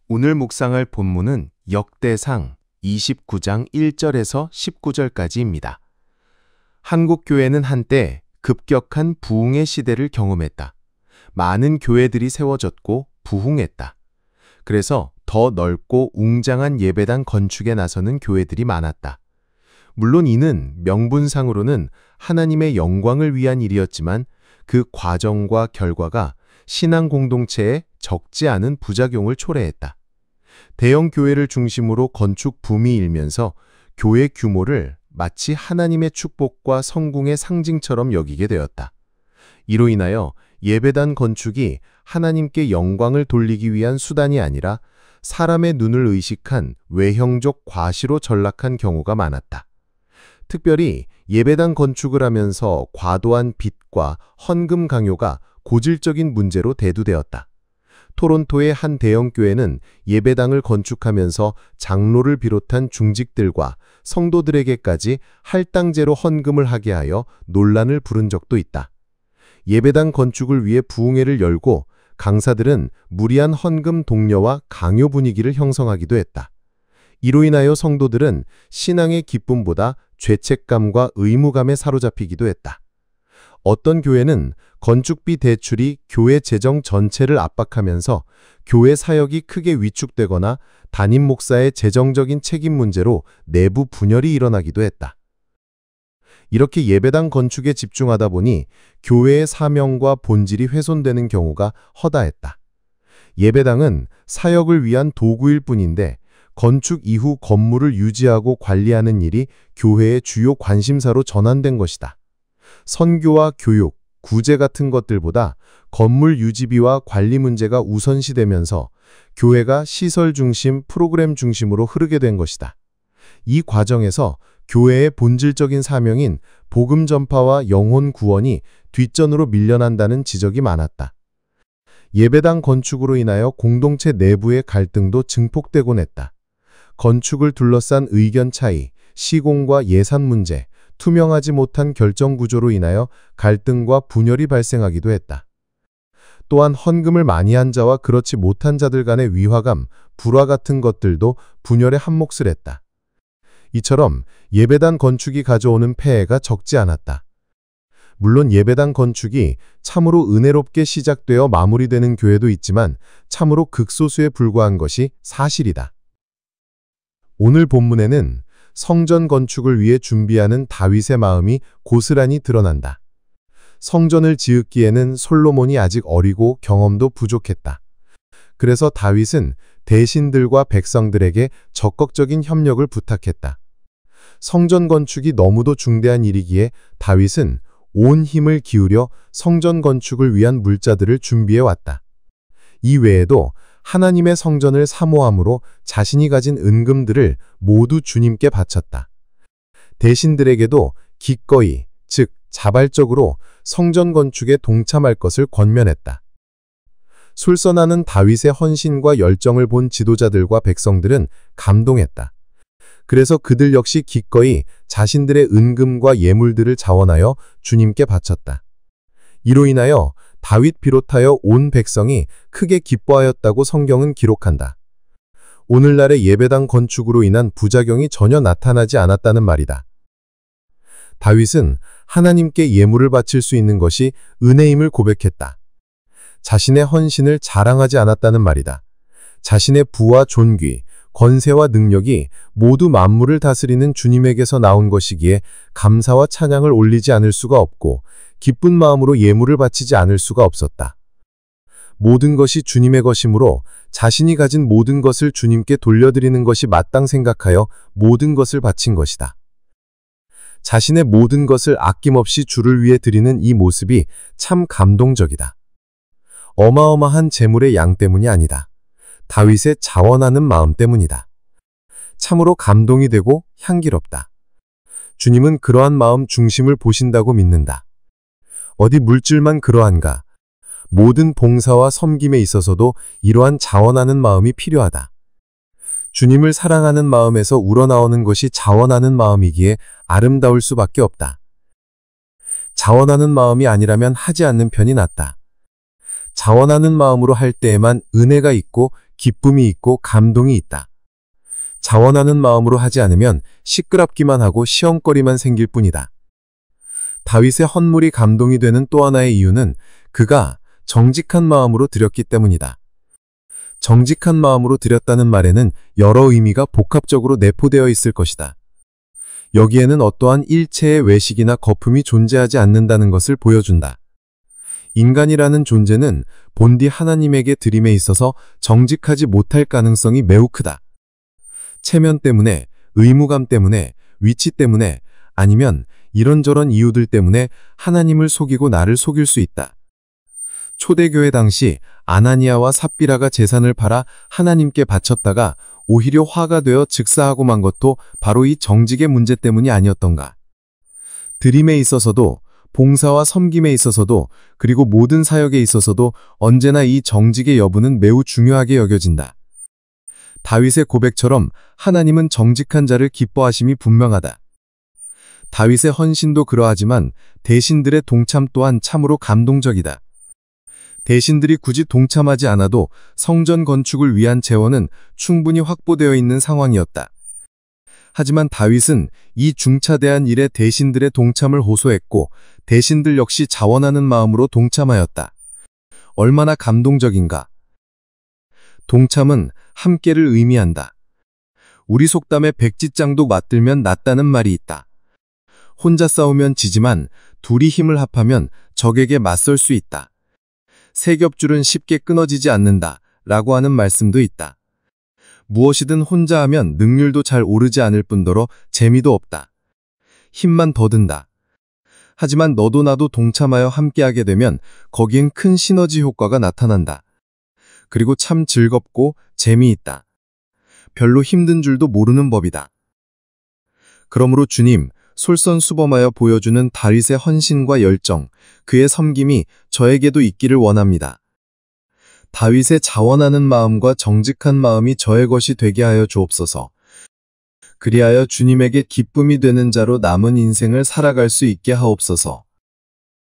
오늘 묵상할 본문은 역대상 29장 1절에서 19절까지입니다. 한국 교회는 한때 급격한 부흥의 시대를 경험했다. 많은 교회들이 세워졌고 부흥했다. 그래서 더 넓고 웅장한 예배당 건축에 나서는 교회들이 많았다. 물론 이는 명분상으로는 하나님의 영광을 위한 일이었지만 그 과정과 결과가 신앙 공동체에 적지 않은 부작용을 초래했다. 대형 교회를 중심으로 건축 붐이 일면서 교회 규모를 마치 하나님의 축복과 성궁의 상징처럼 여기게 되었다. 이로 인하여 예배당 건축이 하나님께 영광을 돌리기 위한 수단이 아니라 사람의 눈을 의식한 외형적 과시로 전락한 경우가 많았다. 특별히 예배당 건축을 하면서 과도한 빚과 헌금 강요가 고질적인 문제로 대두되었다. 토론토의 한 대형 교회는 예배당을 건축하면서 장로를 비롯한 중직들과 성도들에게까지 할당제로 헌금을 하게 하여 논란을 부른 적도 있다. 예배당 건축을 위해 부흥회를 열고 강사들은 무리한 헌금 독려와 강요 분위기를 형성하기도 했다. 이로 인하여 성도들은 신앙의 기쁨보다 죄책감과 의무감에 사로잡히기도 했다. 어떤 교회는 건축비 대출이 교회 재정 전체를 압박하면서 교회 사역이 크게 위축되거나 담임 목사의 재정적인 책임 문제로 내부 분열이 일어나기도 했다. 이렇게 예배당 건축에 집중하다 보니 교회의 사명과 본질이 훼손되는 경우가 허다했다. 예배당은 사역을 위한 도구일 뿐인데 건축 이후 건물을 유지하고 관리하는 일이 교회의 주요 관심사로 전환된 것이다. 선교와 교육, 구제 같은 것들보다 건물 유지비와 관리 문제가 우선시되면서 교회가 시설 중심, 프로그램 중심으로 흐르게 된 것이다. 이 과정에서 교회의 본질적인 사명인 복음 전파와 영혼 구원이 뒷전으로 밀려난다는 지적이 많았다. 예배당 건축으로 인하여 공동체 내부의 갈등도 증폭되곤 했다. 건축을 둘러싼 의견 차이, 시공과 예산 문제, 투명하지 못한 결정 구조로 인하여 갈등과 분열이 발생하기도 했다. 또한 헌금을 많이 한 자와 그렇지 못한 자들 간의 위화감, 불화 같은 것들도 분열에 한몫을 했다. 이처럼 예배당 건축이 가져오는 폐해가 적지 않았다. 물론 예배당 건축이 참으로 은혜롭게 시작되어 마무리되는 교회도 있지만 참으로 극소수에 불과한 것이 사실이다. 오늘 본문에는 성전 건축을 위해 준비하는 다윗의 마음이 고스란히 드러난다. 성전을 지었기에는 솔로몬이 아직 어리고 경험도 부족했다. 그래서 다윗은 대신들과 백성들에게 적극적인 협력을 부탁했다. 성전 건축이 너무도 중대한 일이기에 다윗은 온 힘을 기울여 성전 건축을 위한 물자들을 준비해왔다. 이 외에도 하나님의 성전을 사모함으로 자신이 가진 은금들을 모두 주님께 바쳤다. 대신들에게도 기꺼이, 즉 자발적으로 성전 건축에 동참할 것을 권면했다. 솔선하는 다윗의 헌신과 열정을 본 지도자들과 백성들은 감동했다. 그래서 그들 역시 기꺼이 자신들의 은금과 예물들을 자원하여 주님께 바쳤다. 이로 인하여 다윗 비롯하여 온 백성이 크게 기뻐하였다고 성경은 기록한다. 오늘날의 예배당 건축으로 인한 부작용이 전혀 나타나지 않았다는 말이다. 다윗은 하나님께 예물을 바칠 수 있는 것이 은혜임을 고백했다. 자신의 헌신을 자랑하지 않았다는 말이다. 자신의 부와 존귀, 권세와 능력이 모두 만물을 다스리는 주님에게서 나온 것이기에 감사와 찬양을 올리지 않을 수가 없고 기쁜 마음으로 예물을 바치지 않을 수가 없었다. 모든 것이 주님의 것이므로 자신이 가진 모든 것을 주님께 돌려드리는 것이 마땅 생각하여 모든 것을 바친 것이다. 자신의 모든 것을 아낌없이 주를 위해 드리는 이 모습이 참 감동적이다. 어마어마한 재물의 양 때문이 아니다. 다윗의 자원하는 마음 때문이다. 참으로 감동이 되고 향기롭다. 주님은 그러한 마음 중심을 보신다고 믿는다. 어디 물질만 그러한가? 모든 봉사와 섬김에 있어서도 이러한 자원하는 마음이 필요하다. 주님을 사랑하는 마음에서 우러나오는 것이 자원하는 마음이기에 아름다울 수밖에 없다. 자원하는 마음이 아니라면 하지 않는 편이 낫다. 자원하는 마음으로 할 때에만 은혜가 있고 기쁨이 있고 감동이 있다. 자원하는 마음으로 하지 않으면 시끄럽기만 하고 시험거리만 생길 뿐이다. 다윗의 헌물이 감동이 되는 또 하나의 이유는 그가 정직한 마음으로 드렸기 때문이다. 정직한 마음으로 드렸다는 말에는 여러 의미가 복합적으로 내포되어 있을 것이다. 여기에는 어떠한 일체의 외식이나 거품이 존재하지 않는다는 것을 보여준다. 인간이라는 존재는 본디 하나님에게 드림에 있어서 정직하지 못할 가능성이 매우 크다. 체면 때문에, 의무감 때문에, 위치 때문에, 아니면 이런저런 이유들 때문에 하나님을 속이고 나를 속일 수 있다. 초대교회 당시 아나니아와 삽비라가 재산을 팔아 하나님께 바쳤다가 오히려 화가 되어 즉사하고 만 것도 바로 이 정직의 문제 때문이 아니었던가. 드림에 있어서도, 봉사와 섬김에 있어서도, 그리고 모든 사역에 있어서도 언제나 이 정직의 여부는 매우 중요하게 여겨진다. 다윗의 고백처럼 하나님은 정직한 자를 기뻐하심이 분명하다. 다윗의 헌신도 그러하지만 대신들의 동참 또한 참으로 감동적이다. 대신들이 굳이 동참하지 않아도 성전 건축을 위한 재원은 충분히 확보되어 있는 상황이었다. 하지만 다윗은 이 중차대한 일에 대신들의 동참을 호소했고 대신들 역시 자원하는 마음으로 동참하였다. 얼마나 감동적인가. 동참은 함께를 의미한다. 우리 속담에 백지장도 맞들면 낫다는 말이 있다. 혼자 싸우면 지지만 둘이 힘을 합하면 적에게 맞설 수 있다. 세 겹줄은 쉽게 끊어지지 않는다 라고 하는 말씀도 있다. 무엇이든 혼자 하면 능률도 잘 오르지 않을 뿐더러 재미도 없다. 힘만 더 든다. 하지만 너도 나도 동참하여 함께하게 되면 거기엔 큰 시너지 효과가 나타난다. 그리고 참 즐겁고 재미있다. 별로 힘든 줄도 모르는 법이다. 그러므로 주님, 솔선수범하여 보여주는 다윗의 헌신과 열정, 그의 섬김이 저에게도 있기를 원합니다. 다윗의 자원하는 마음과 정직한 마음이 저의 것이 되게 하여 주옵소서. 그리하여 주님에게 기쁨이 되는 자로 남은 인생을 살아갈 수 있게 하옵소서.